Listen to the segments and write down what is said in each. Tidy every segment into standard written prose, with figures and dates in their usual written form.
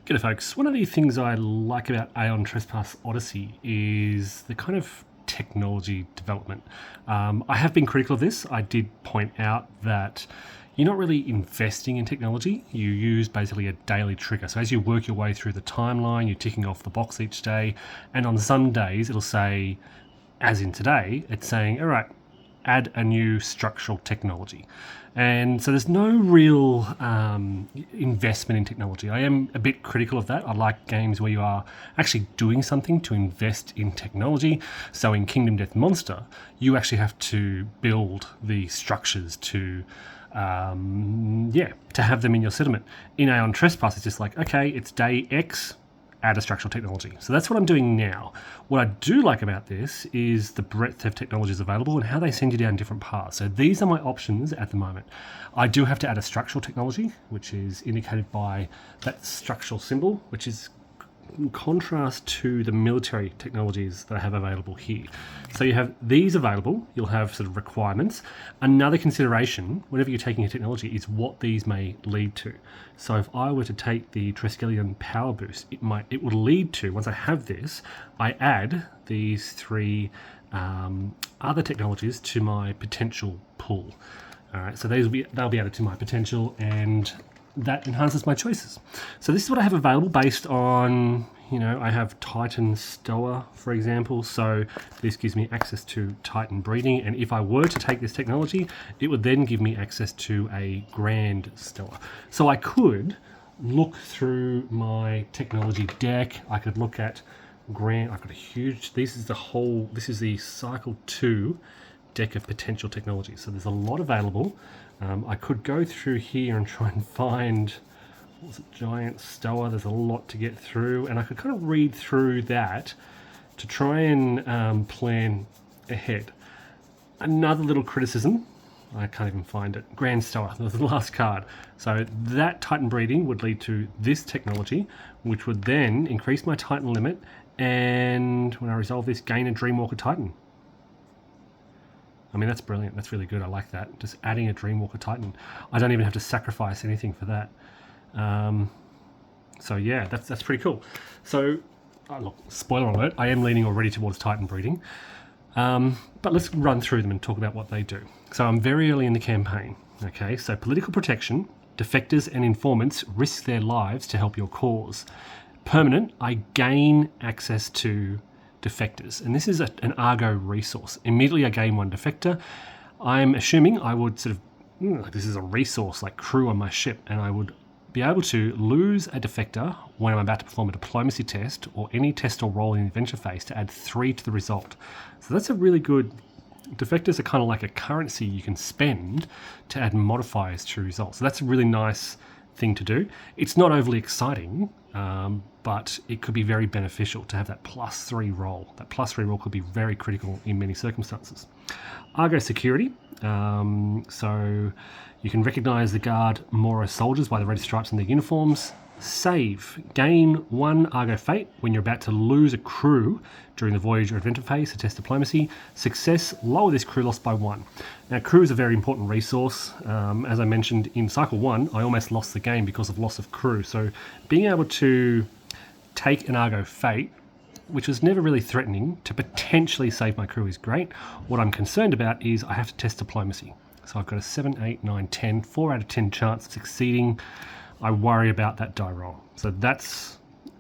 G'day folks, one of the things I like about Aeon, Trespass, Odyssey is the kind of technology development. I have been critical of this. I did point out that you're not really investing in technology. You use basically a daily trigger. So as you work your way through the timeline, you're ticking off the box each day. And on some days it'll say, as in today, it's saying, all right, add a new structural technology. And so there's no real investment in technology. I am a bit critical of that. I like games where you are actually doing something to invest in technology. So in Kingdom Death Monster, you actually have to build the structures to have them in your settlement. In Aeon Trespass, it's just like, okay, it's day X, add a structural technology. So that's what I'm doing now. What I do like about this is the breadth of technologies available and how they send you down different paths. So these are my options at the moment. I do have to add a structural technology, which is indicated by that structural symbol, which is in contrast to the military technologies that I have available here. So you have these available, you'll have sort of requirements. Another consideration, whenever you're taking a technology, is what these may lead to. So if I were to take the Triskelion power boost, it would lead to, once I have this, I add these three other technologies to my potential pool. All right, so they'll be added to my potential, and that enhances my choices. So this is what I have available based on, I have Titan Stoa, for example. So this gives me access to Titan breeding. And if I were to take this technology, it would then give me access to a Grand Stoa. So I could look through my technology deck. I could look at Grand, I've got a huge, this is the Cycle 2 deck of potential technology. So there's a lot available. I could go through here and try and find, Giant Stoa. There's a lot to get through, and I could kind of read through that to try and plan ahead. Another little criticism, I can't even find it. Grand Stoa, the last card. So that Titan breeding would lead to this technology, which would then increase my Titan limit, and when I resolve this, gain a Dreamwalker Titan. I mean, that's brilliant. That's really good. I like that. Just adding a Dreamwalker Titan. I don't even have to sacrifice anything for that. So yeah, that's pretty cool. So, look, spoiler alert, I am leaning already towards Titan breeding. But let's run through them and talk about what they do. So I'm very early in the campaign. Okay, so political protection, defectors and informants risk their lives to help your cause. Permanent, I gain access to defectors, and this is an Argo resource. Immediately I gain one defector. I'm assuming I would this is a resource like crew on my ship, and I would be able to lose a defector when I'm about to perform a diplomacy test or any test or roll in the adventure phase to add 3 to the result. So that's a really good. Defectors are kind of like a currency you can spend to add modifiers to results. So that's a really nice thing to do. It's not overly exciting, but it could be very beneficial to have that +3 roll. That +3 roll could be very critical in many circumstances. Argo security. So you can recognize the guard Mora soldiers by the red stripes on their uniforms. Save. Gain 1 Argo Fate when you're about to lose a crew during the voyage or adventure phase to test diplomacy. Success, lower this crew loss by 1. Now, crew is a very important resource. As I mentioned in Cycle 1, I almost lost the game because of loss of crew. So being able to take an Argo Fate, which was never really threatening, to potentially save my crew is great. What I'm concerned about is I have to test diplomacy. So I've got a 7, 8, 9, 10, 4 out of 10 chance of succeeding. I worry about that die roll. So that's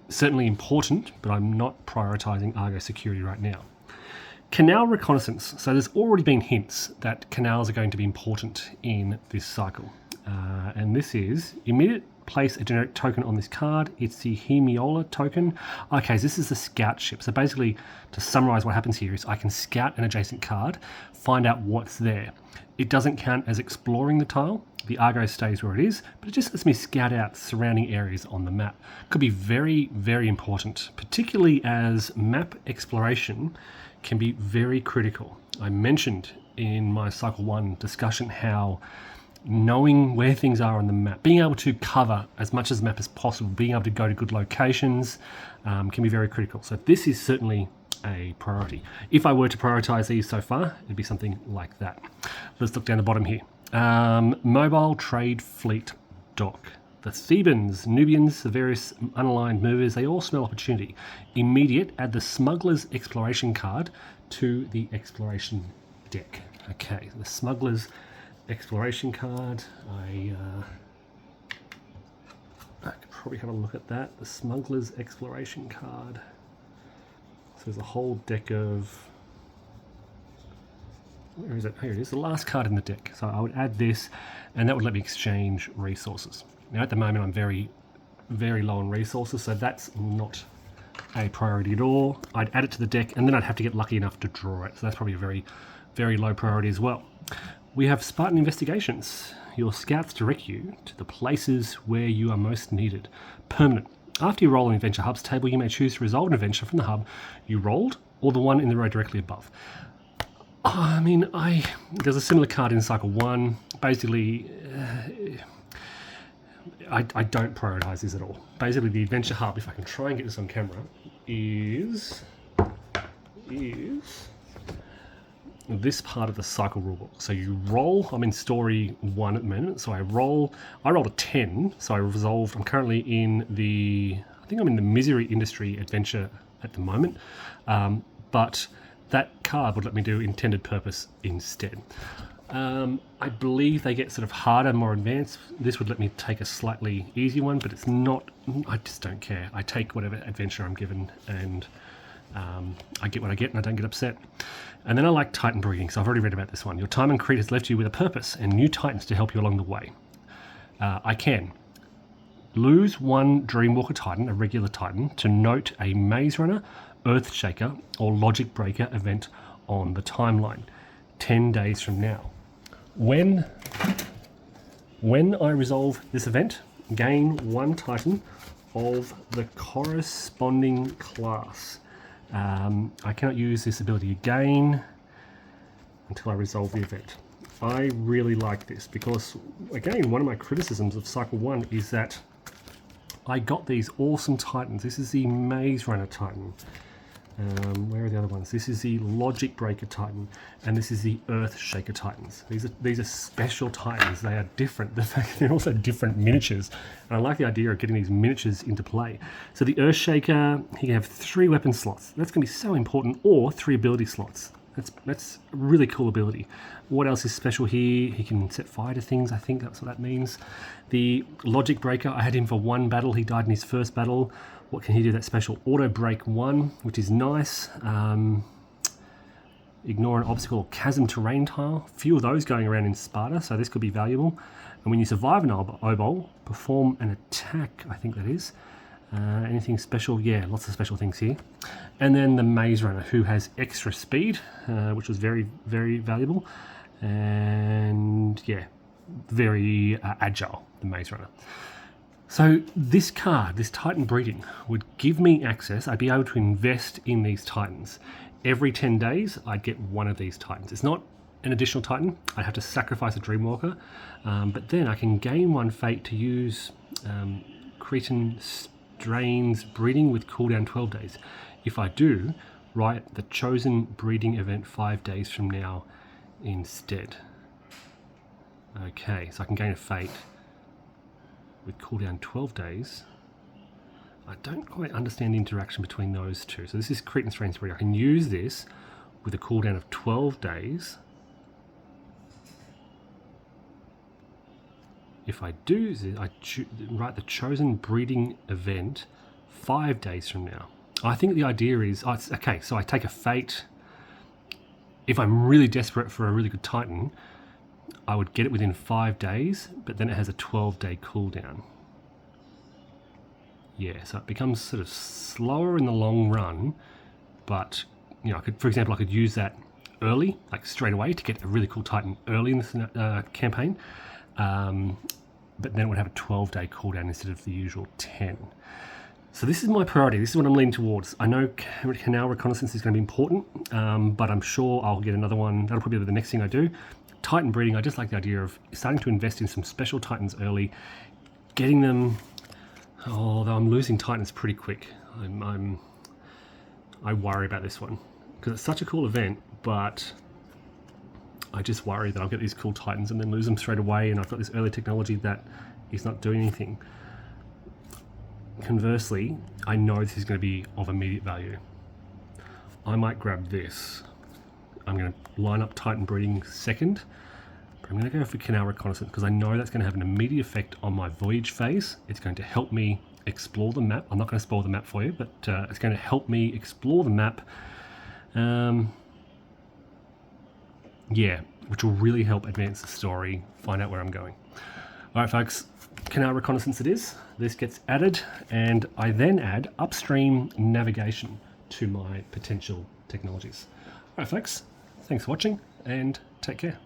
certainly important, but I'm not prioritizing Argo security right now. Canal reconnaissance. So there's already been hints that canals are going to be important in this cycle. And this is immediate place a generic token on this card. It's the Hemiola token. Okay, so this is the scout ship. So basically, to summarize what happens here is I can scout an adjacent card, find out what's there. It doesn't count as exploring the tile. The Argo stays where it is, but it just lets me scout out surrounding areas on the map. Could be very, very important, particularly as map exploration can be very critical. I mentioned in my Cycle 1 discussion how knowing where things are on the map, being able to cover as much of the map as possible, being able to go to good locations can be very critical. So this is certainly a priority. If I were to prioritize these so far, it'd be something like that. Let's look down the bottom here. Mobile Trade Fleet Dock. The Thebans, Nubians, the various unaligned movers, they all smell opportunity. Immediate, add the Smuggler's Exploration card to the Exploration deck. Okay, the Smuggler's Exploration card. I could probably have a look at that. The Smuggler's Exploration card. So there's a whole deck of... Where is it? Here it is, the last card in the deck. So I would add this, and that would let me exchange resources. Now at the moment I'm very, very low on resources, so that's not a priority at all. I'd add it to the deck, and then I'd have to get lucky enough to draw it. So that's probably a very, very low priority as well. We have Spartan Investigations. Your scouts direct you to the places where you are most needed. Permanent. After you roll an adventure hub's table, you may choose to resolve an adventure from the hub you rolled, or the one in the row directly above. I mean, there's a similar card in Cycle 1. Basically, I don't prioritize this at all. Basically, the adventure hub, if I can try and get this on camera, is this part of the cycle rulebook. So you roll. I'm in story 1 at the moment, so I rolled a 10, so I resolved. I'm currently in I think I'm in the Misery Industry adventure at the moment, but that card would let me do intended purpose instead. I believe they get sort of harder, more advanced. This would let me take a slightly easier one, but it's not, I just don't care. I take whatever adventure I'm given, and I get what I get, and I don't get upset. And then I like Titan breeding, so I've already read about this one. Your time and creed has left you with a purpose and new Titans to help you along the way. I can lose 1 Dreamwalker Titan, a regular Titan, to note a Maze Runner, Earthshaker, or Logic Breaker event on the timeline 10 days from now. When I resolve this event, gain 1 Titan of the corresponding class. I cannot use this ability again until I resolve the event. I really like this because, again, one of my criticisms of Cycle 1 is that I got these awesome Titans. This is the Maze Runner Titan. Where are the other ones? This is the Logic Breaker Titan, and this is the Earthshaker Titans. These are special Titans. They are different. They're also different miniatures, and I like the idea of getting these miniatures into play. So the Earthshaker, he can have 3 weapon slots. That's going to be so important, or 3 ability slots. That's a really cool ability. What else is special here? He can set fire to things. I think that's what that means. The Logic Breaker, I had him for 1 battle. He died in his first battle. What can he do? That special Auto Break 1, which is nice. Ignore an obstacle or chasm terrain tile. Few of those going around in Sparta, so this could be valuable. And when you survive an obol, perform an attack, I think that is. Anything special? Yeah, lots of special things here. And then the Maze Runner, who has extra speed, which was very, very valuable. And yeah, very agile, the Maze Runner. So this card, this Titan breeding, would give me access. I'd be able to invest in these Titans. Every 10 days, I'd get 1 of these Titans. It's not an additional Titan. I'd have to sacrifice a Dreamwalker. But then I can gain 1 fate to use Cretan Strains breeding with cooldown 12 days. If I do, write the chosen breeding event 5 days from now instead. Okay, so I can gain a fate with cooldown 12 days. I don't quite understand the interaction between those two. So this is Cretan Strains breeding. I can use this with a cooldown of 12 days. If I do this, I write the chosen breeding event 5 days from now. I think the idea is, okay, so I take a fate. If I'm really desperate for a really good Titan, I would get it within 5 days, but then it has a 12-day cooldown. Yeah, so it becomes sort of slower in the long run, but you know, for example, I could use that early, like straight away, to get a really cool Titan early in this campaign. But then it would have a 12-day cooldown instead of the usual 10. So this is my priority. This is what I'm leaning towards. I know canal reconnaissance is going to be important, but I'm sure I'll get another one. That'll probably be the next thing I do. Titan breeding, I just like the idea of starting to invest in some special Titans early, getting them, although I'm losing Titans pretty quick. I worry about this one, because it's such a cool event, but I just worry that I'll get these cool Titans and then lose them straight away, and I've got this early technology that He's not doing anything. Conversely, I know this is going to be of immediate value. I might grab this. I'm going to line up Titan breeding second, but I'm going to go for Canal Reconnaissance because I know that's going to have an immediate effect on my voyage phase. It's going to help me explore the map. I'm not going to spoil the map for you, but it's going to help me explore the map. Yeah, which will really help advance the story, find out where I'm going. All right, folks, Canal Reconnaissance it is. This gets added, and I then add upstream navigation to my potential technologies. All right, folks, thanks for watching, and take care.